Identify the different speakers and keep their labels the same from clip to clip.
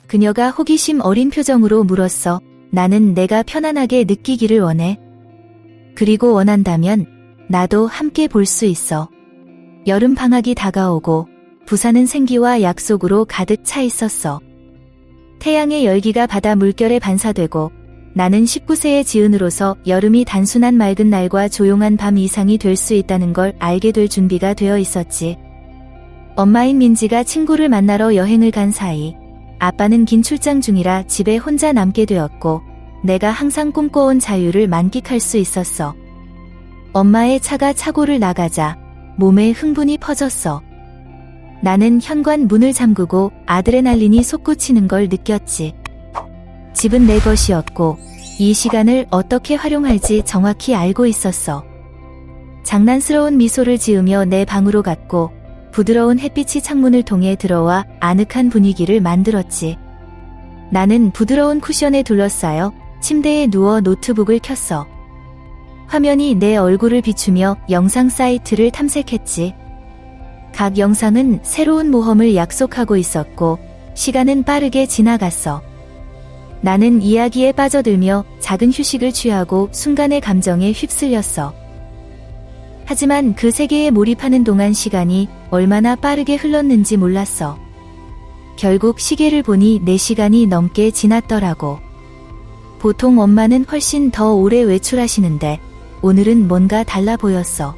Speaker 1: 그녀가 호기심 어린 표정으로 물었어. 나는 내가 편안하게 느끼기를 원해. 그리고 원한다면 나도 함께 볼 수 있어. 여름 방학이 다가오고 부산은 생기와 약속으로 가득 차 있었어. 태양의 열기가 바다 물결에 반사되고 나는 19세의 지은으로서 여름이 단순한 맑은 날과 조용한 밤 이상이 될 수 있다는 걸 알게 될 준비가 되어 있었지. 엄마인 민지가 친구를 만나러 여행을 간 사이 아빠는 긴 출장 중이라 집에 혼자 남게 되었고 내가 항상 꿈꿔온 자유를 만끽할 수 있었어. 엄마의 차가 차고를 나가자 몸에 흥분이 퍼졌어. 나는 현관 문을 잠그고 아드레날린이 솟구치는 걸 느꼈지. 집은 내 것이었고 이 시간을 어떻게 활용할지 정확히 알고 있었어. 장난스러운 미소를 지으며 내 방으로 갔고 부드러운 햇빛이 창문을 통해 들어와 아늑한 분위기를 만들었지. 나는 부드러운 쿠션에 둘러싸여 침대에 누워 노트북을 켰어. 화면이 내 얼굴을 비추며 영상 사이트를 탐색했지. 각 영상은 새로운 모험을 약속하고 있었고 시간은 빠르게 지나갔어. 나는 이야기에 빠져들며 작은 휴식을 취하고 순간의 감정에 휩쓸렸어. 하지만 그 세계에 몰입하는 동안 시간이 얼마나 빠르게 흘렀는지 몰랐어. 결국 시계를 보니 4시간이 넘게 지났더라고. 보통 엄마는 훨씬 더 오래 외출하시는데 오늘은 뭔가 달라 보였어.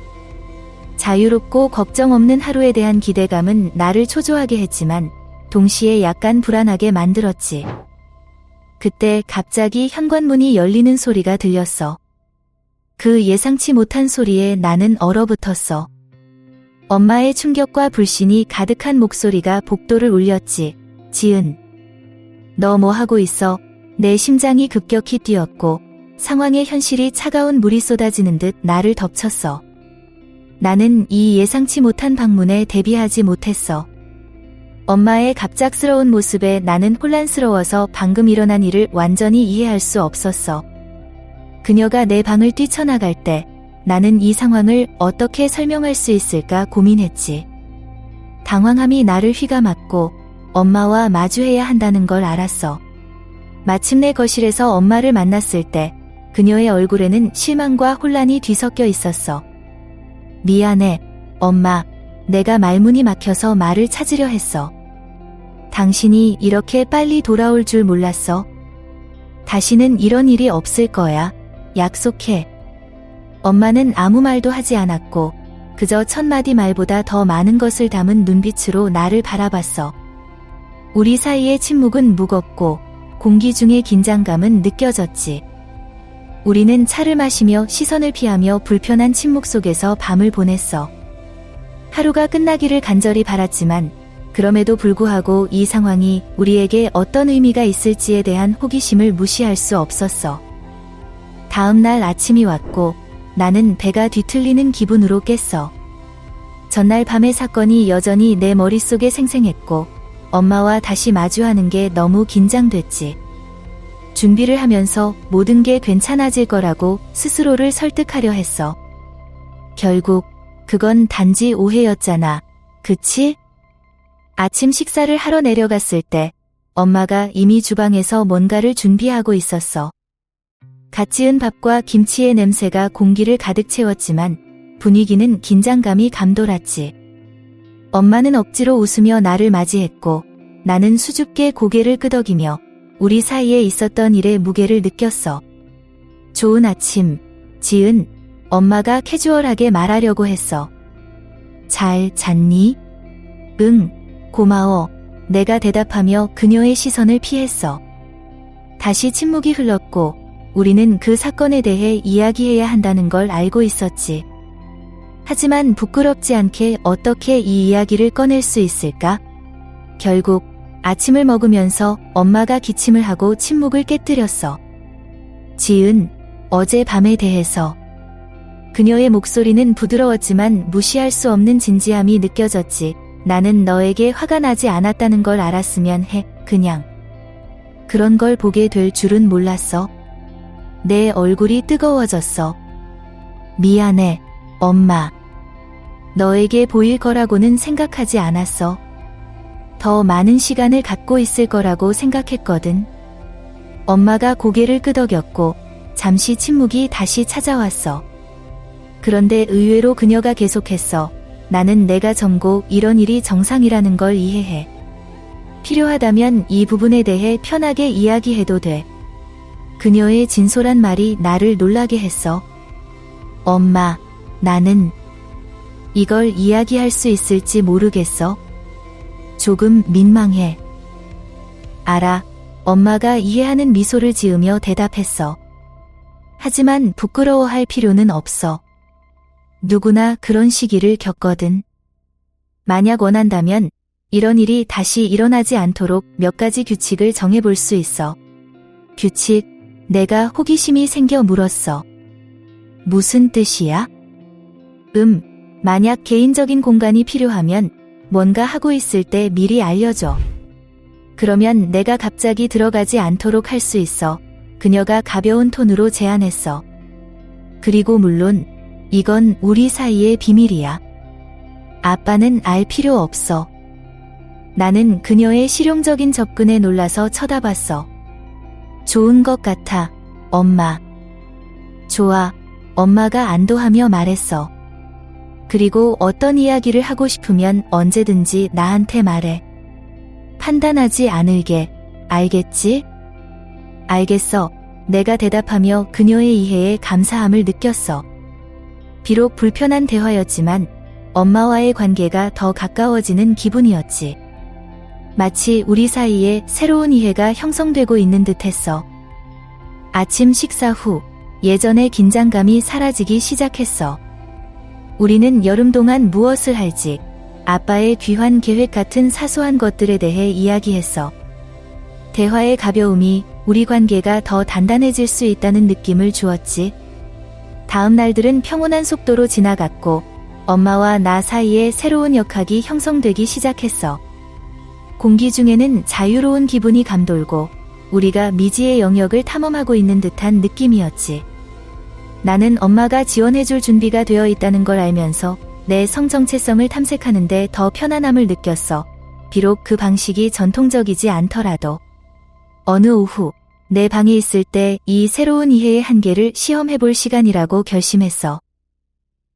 Speaker 1: 자유롭고 걱정 없는 하루에 대한 기대감은 나를 초조하게 했지만 동시에 약간 불안하게 만들었지. 그때 갑자기 현관문이 열리는 소리가 들렸어. 그 예상치 못한 소리에 나는 얼어붙었어. 엄마의 충격과 불신이 가득한 목소리가 복도를 울렸지. 지은, 너 뭐 하고 있어? 내 심장이 급격히 뛰었고 상황의 현실이 차가운 물이 쏟아지는 듯 나를 덮쳤어. 나는 이 예상치 못한 방문에 대비하지 못했어. 엄마의 갑작스러운 모습에 나는 혼란스러워서 방금 일어난 일을 완전히 이해할 수 없었어. 그녀가 내 방을 뛰쳐나갈 때 나는 이 상황을 어떻게 설명할 수 있을까 고민했지. 당황함이 나를 휘감았고 엄마와 마주해야 한다는 걸 알았어. 마침내 거실에서 엄마를 만났을 때 그녀의 얼굴에는 실망과 혼란이 뒤섞여 있었어. 미안해, 엄마. 내가 말문이 막혀서 말을 찾으려 했어. 당신이 이렇게 빨리 돌아올 줄 몰랐어. 다시는 이런 일이 없을 거야. 약속해. 엄마는 아무 말도 하지 않았고 그저 첫 마디 말보다 더 많은 것을 담은 눈빛으로 나를 바라봤어. 우리 사이의 침묵은 무겁고 공기 중의 긴장감은 느껴졌지. 우리는 차를 마시며 시선을 피하며 불편한 침묵 속에서 밤을 보냈어. 하루가 끝나기를 간절히 바랐지만 그럼에도 불구하고 이 상황이 우리에게 어떤 의미가 있을지에 대한 호기심을 무시할 수 없었어. 다음 날 아침이 왔고 나는 배가 뒤틀리는 기분으로 깼어. 전날 밤의 사건이 여전히 내 머릿속에 생생했고 엄마와 다시 마주하는 게 너무 긴장됐지. 준비를 하면서 모든 게 괜찮아질 거라고 스스로를 설득하려 했어. 결국 그건 단지 오해였잖아. 그치? 아침 식사를 하러 내려갔을 때 엄마가 이미 주방에서 뭔가를 준비하고 있었어. 갓 지은 밥과 김치의 냄새가 공기를 가득 채웠지만 분위기는 긴장감이 감돌았지. 엄마는 억지로 웃으며 나를 맞이했고 나는 수줍게 고개를 끄덕이며 우리 사이에 있었던 일의 무게를 느꼈어. 좋은 아침, 지은. 엄마가 캐주얼하게 말하려고 했어. 잘 잤니? 응, 고마워. 내가 대답하며 그녀의 시선을 피했어. 다시 침묵이 흘렀고 우리는 그 사건에 대해 이야기해야 한다는 걸 알고 있었지. 하지만 부끄럽지 않게 어떻게 이 이야기를 꺼낼 수 있을까? 결국 아침을 먹으면서 엄마가 기침을 하고 침묵을 깨뜨렸어. 지은, 어제 밤에 대해서. 그녀의 목소리는 부드러웠지만 무시할 수 없는 진지함이 느껴졌지. 나는 너에게 화가 나지 않았다는 걸 알았으면 해. 그냥. 그런 걸 보게 될 줄은 몰랐어. 내 얼굴이 뜨거워졌어. 미안해, 엄마. 너에게 보일 거라고는 생각하지 않았어. 더 많은 시간을 갖고 있을 거라고 생각했거든. 엄마가 고개를 끄덕였고 잠시 침묵이 다시 찾아왔어. 그런데 의외로 그녀가 계속했어. 나는 내가 젊고 이런 일이 정상이라는 걸 이해해. 필요하다면 이 부분에 대해 편하게 이야기해도 돼. 그녀의 진솔한 말이 나를 놀라게 했어. 엄마, 나는 이걸 이야기할 수 있을지 모르겠어. 조금 민망해. 알아. 엄마가 이해하는 미소를 지으며 대답했어. 하지만 부끄러워할 필요는 없어. 누구나 그런 시기를 겪거든. 만약 원한다면 이런 일이 다시 일어나지 않도록 몇 가지 규칙을 정해볼 수 있어. 규칙, 내가 호기심이 생겨 물었어. 무슨 뜻이야? 만약 개인적인 공간이 필요하면 뭔가 하고 있을 때 미리 알려줘. 그러면 내가 갑자기 들어가지 않도록 할 수 있어. 그녀가 가벼운 톤으로 제안했어. 그리고 물론 이건 우리 사이의 비밀이야. 아빠는 알 필요 없어. 나는 그녀의 실용적인 접근에 놀라서 쳐다봤어. 좋은 것 같아, 엄마. 좋아, 엄마가 안도하며 말했어. 그리고 어떤 이야기를 하고 싶으면 언제든지 나한테 말해. 판단하지 않을게. 알겠지? 알겠어. 내가 대답하며 그녀의 이해에 감사함을 느꼈어. 비록 불편한 대화였지만 엄마와의 관계가 더 가까워지는 기분이었지. 마치 우리 사이에 새로운 이해가 형성되고 있는 듯했어. 아침 식사 후 예전의 긴장감이 사라지기 시작했어. 우리는 여름 동안 무엇을 할지, 아빠의 귀환 계획 같은 사소한 것들에 대해 이야기했어. 대화의 가벼움이 우리 관계가 더 단단해질 수 있다는 느낌을 주었지. 다음 날들은 평온한 속도로 지나갔고 엄마와 나 사이에 새로운 역학이 형성되기 시작했어. 공기 중에는 자유로운 기분이 감돌고 우리가 미지의 영역을 탐험하고 있는 듯한 느낌이었지. 나는 엄마가 지원해줄 준비가 되어 있다는 걸 알면서 내 성정체성을 탐색하는데 더 편안함을 느꼈어. 비록 그 방식이 전통적이지 않더라도. 어느 오후, 내 방에 있을 때 이 새로운 이해의 한계를 시험해볼 시간이라고 결심했어.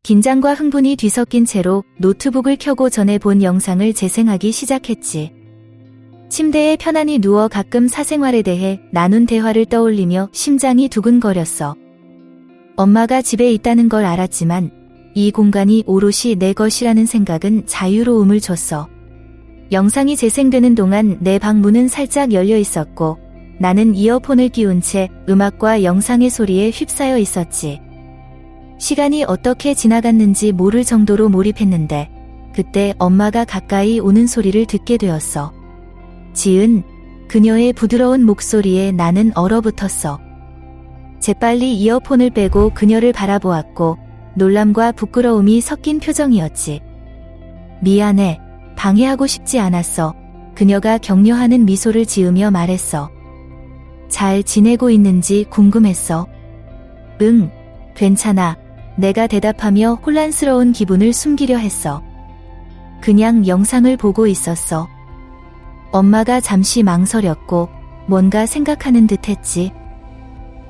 Speaker 1: 긴장과 흥분이 뒤섞인 채로 노트북을 켜고 전에 본 영상을 재생하기 시작했지. 침대에 편안히 누워 가끔 사생활에 대해 나눈 대화를 떠올리며 심장이 두근거렸어. 엄마가 집에 있다는 걸 알았지만 이 공간이 오롯이 내 것이라는 생각은 자유로움을 줬어. 영상이 재생되는 동안 내 방 문은 살짝 열려 있었고 나는 이어폰을 끼운 채 음악과 영상의 소리에 휩싸여 있었지. 시간이 어떻게 지나갔는지 모를 정도로 몰입했는데 그때 엄마가 가까이 오는 소리를 듣게 되었어. 지은, 그녀의 부드러운 목소리에 나는 얼어붙었어. 재빨리 이어폰을 빼고 그녀를 바라보았고 놀람과 부끄러움이 섞인 표정이었지. 미안해, 방해하고 싶지 않았어. 그녀가 격려하는 미소를 지으며 말했어. 잘 지내고 있는지 궁금했어. 응, 괜찮아. 내가 대답하며 혼란스러운 기분을 숨기려 했어. 그냥 영상을 보고 있었어. 엄마가 잠시 망설였고 뭔가 생각하는 듯 했지.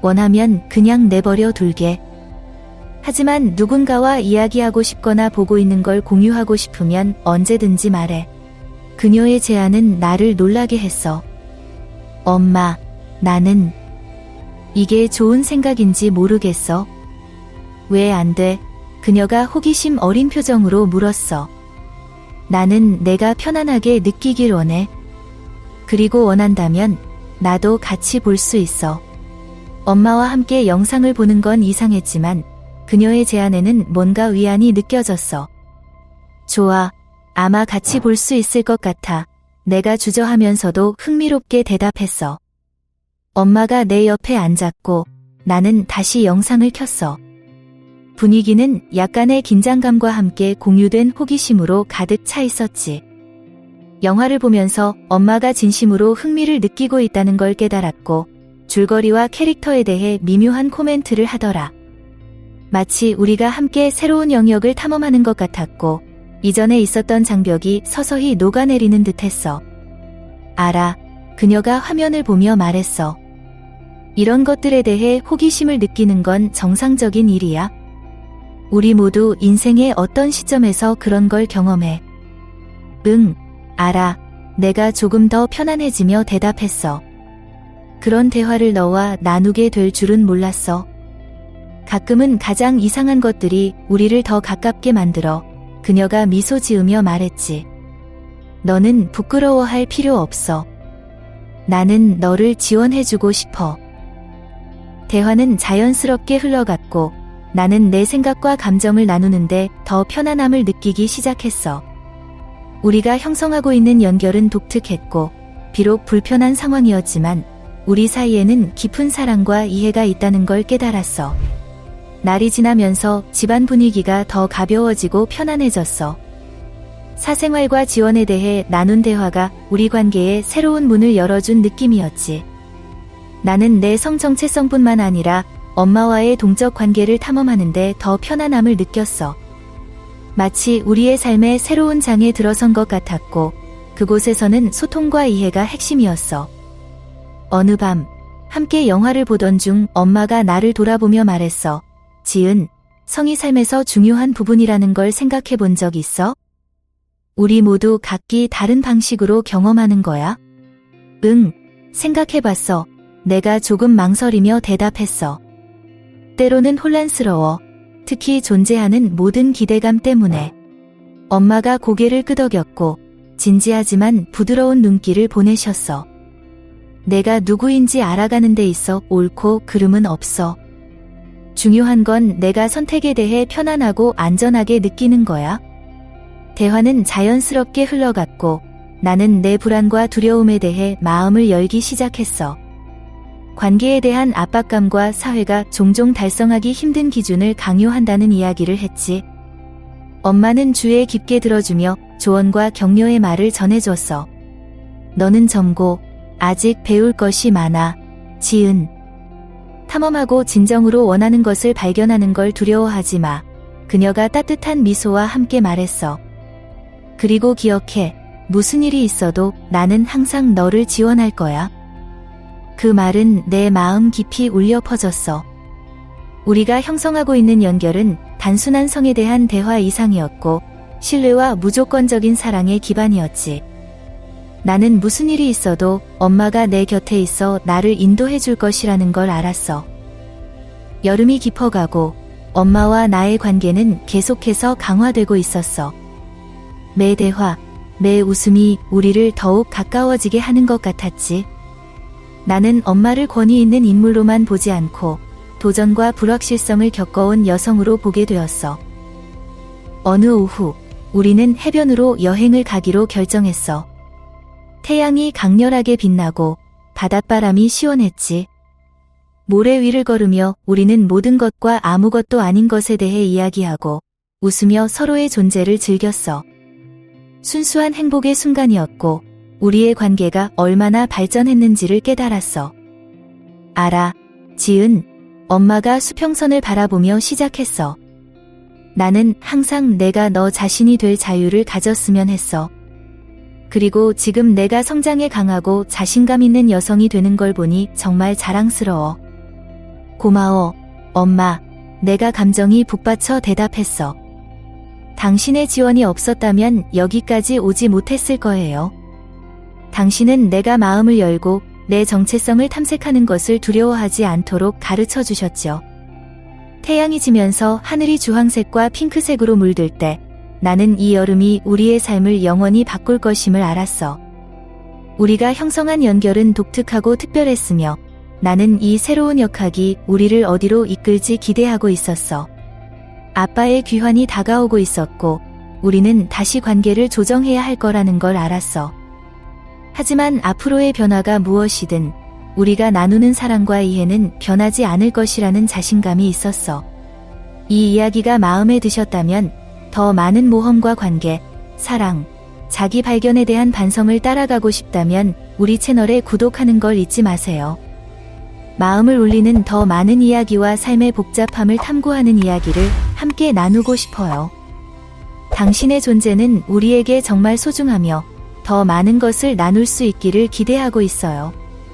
Speaker 1: 원하면 그냥 내버려 둘게. 하지만 누군가와 이야기하고 싶거나 보고 있는 걸 공유하고 싶으면 언제든지 말해. 그녀의 제안은 나를 놀라게 했어. 엄마, 나는 이게 좋은 생각인지 모르겠어. 왜 안 돼? 그녀가 호기심 어린 표정으로 물었어. 나는 내가 편안하게 느끼길 원해. 그리고 원한다면 나도 같이 볼 수 있어. 엄마와 함께 영상을 보는 건 이상했지만 그녀의 제안에는 뭔가 위안이 느껴졌어. 좋아. 아마 같이 볼 수 있을 것 같아. 내가 주저하면서도 흥미롭게 대답했어. 엄마가 내 옆에 앉았고 나는 다시 영상을 켰어. 분위기는 약간의 긴장감과 함께 공유된 호기심으로 가득 차 있었지. 영화를 보면서 엄마가 진심으로 흥미를 느끼고 있다는 걸 깨달았고 줄거리와 캐릭터에 대해 미묘한 코멘트를 하더라. 마치 우리가 함께 새로운 영역을 탐험하는 것 같았고 이전에 있었던 장벽이 서서히 녹아내리는 듯했어. 알아. 그녀가 화면을 보며 말했어. 이런 것들에 대해 호기심을 느끼는 건 정상적인 일이야. 우리 모두 인생의 어떤 시점에서 그런 걸 경험해. 응, 알아. 내가 조금 더 편안해지며 대답했어. 그런 대화를 너와 나누게 될 줄은 몰랐어. 가끔은 가장 이상한 것들이 우리를 더 가깝게 만들어. 그녀가 미소 지으며 말했지. 너는 부끄러워할 필요 없어. 나는 너를 지원해주고 싶어. 대화는 자연스럽게 흘러갔고 나는 내 생각과 감정을 나누는데 더 편안함을 느끼기 시작했어. 우리가 형성하고 있는 연결은 독특했고 비록 불편한 상황이었지만 우리 사이에는 깊은 사랑과 이해가 있다는 걸 깨달았어. 날이 지나면서 집안 분위기가 더 가벼워지고 편안해졌어. 사생활과 지원에 대해 나눈 대화가 우리 관계에 새로운 문을 열어준 느낌이었지. 나는 내 성 정체성뿐만 아니라 엄마와의 동적 관계를 탐험하는데 더 편안함을 느꼈어. 마치 우리의 삶의 새로운 장에 들어선 것 같았고 그곳에서는 소통과 이해가 핵심이었어. 어느 밤 함께 영화를 보던 중 엄마가 나를 돌아보며 말했어. 지은, 성이 삶에서 중요한 부분이라는 걸 생각해 본 적 있어? 우리 모두 각기 다른 방식으로 경험하는 거야? 응, 생각해 봤어. 내가 조금 망설이며 대답했어. 때로는 혼란스러워. 특히 존재하는 모든 기대감 때문에. 엄마가 고개를 끄덕였고 진지하지만 부드러운 눈길을 보내셨어. 내가 누구인지 알아가는 데 있어 옳고 그름은 없어. 중요한 건 내가 선택에 대해 편안하고 안전하게 느끼는 거야. 대화는 자연스럽게 흘러갔고 나는 내 불안과 두려움에 대해 마음을 열기 시작했어. 관계에 대한 압박감과 사회가 종종 달성하기 힘든 기준을 강요한다는 이야기를 했지. 엄마는 주에 깊게 들어주며 조언과 격려의 말을 전해줬어. 너는 젊고 아직 배울 것이 많아. 지은. 탐험하고 진정으로 원하는 것을 발견하는 걸 두려워하지 마. 그녀가 따뜻한 미소와 함께 말했어. 그리고 기억해. 무슨 일이 있어도 나는 항상 너를 지원할 거야. 그 말은 내 마음 깊이 울려 퍼졌어. 우리가 형성하고 있는 연결은 단순한 성에 대한 대화 이상이었고 신뢰와 무조건적인 사랑의 기반이었지. 나는 무슨 일이 있어도 엄마가 내 곁에 있어 나를 인도해 줄 것이라는 걸 알았어. 여름이 깊어가고 엄마와 나의 관계는 계속해서 강화되고 있었어. 매 대화, 매 웃음이 우리를 더욱 가까워지게 하는 것 같았지. 나는 엄마를 권위 있는 인물로만 보지 않고 도전과 불확실성을 겪어온 여성으로 보게 되었어. 어느 오후, 우리는 해변으로 여행을 가기로 결정했어. 태양이 강렬하게 빛나고 바닷바람이 시원했지. 모래 위를 걸으며 우리는 모든 것과 아무것도 아닌 것에 대해 이야기하고 웃으며 서로의 존재를 즐겼어. 순수한 행복의 순간이었고 우리의 관계가 얼마나 발전했는지를 깨달았어. 알아, 지은. 엄마가 수평선을 바라보며 시작했어. 나는 항상 내가 너 자신이 될 자유를 가졌으면 했어. 그리고 지금 내가 성장해 강하고 자신감 있는 여성이 되는 걸 보니 정말 자랑스러워. 고마워, 엄마. 내가 감정이 북받쳐 대답했어. 당신의 지원이 없었다면 여기까지 오지 못했을 거예요. 당신은 내가 마음을 열고 내 정체성을 탐색하는 것을 두려워하지 않도록 가르쳐 주셨죠. 태양이 지면서 하늘이 주황색과 핑크색으로 물들 때 나는 이 여름이 우리의 삶을 영원히 바꿀 것임을 알았어. 우리가 형성한 연결은 독특하고 특별했으며 나는 이 새로운 역학이 우리를 어디로 이끌지 기대하고 있었어. 아빠의 귀환이 다가오고 있었고 우리는 다시 관계를 조정해야 할 거라는 걸 알았어. 하지만 앞으로의 변화가 무엇이든 우리가 나누는 사랑과 이해는 변하지 않을 것이라는 자신감이 있었어. 이 이야기가 마음에 드셨다면 더 많은 모험과 관계, 사랑, 자기 발견에 대한 반성을 따라가고 싶다면 우리 채널에 구독하는 걸 잊지 마세요. 마음을 울리는 더 많은 이야기와 삶의 복잡함을 탐구하는 이야기를 함께 나누고 싶어요. 당신의 존재는 우리에게 정말 소중하며 더 많은 것을 나눌 수 있기를 기대하고 있어요.